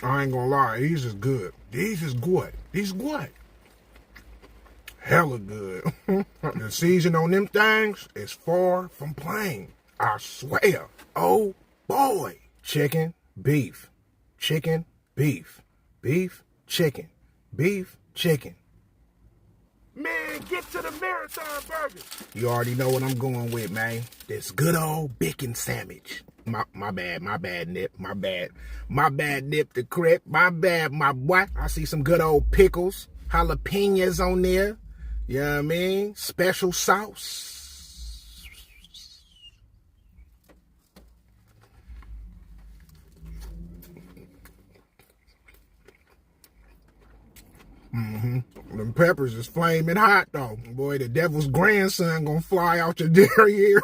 I ain't gonna lie, these is good. These is good. These good. Hella good. The season on them things is far from plain. I swear. Oh boy. Chicken, beef. Chicken, beef. Beef, chicken. Beef, chicken. Man, get to the Marathon Burger. You already know what I'm going with, man. This good old bacon sandwich. My bad, Nip. My bad, Nip the Crip. My bad, my boy. I see some good old pickles, jalapenos on there. You know what I mean? Special sauce. Them peppers is flaming hot, though. Boy, the devil's grandson gonna fly out your derriere.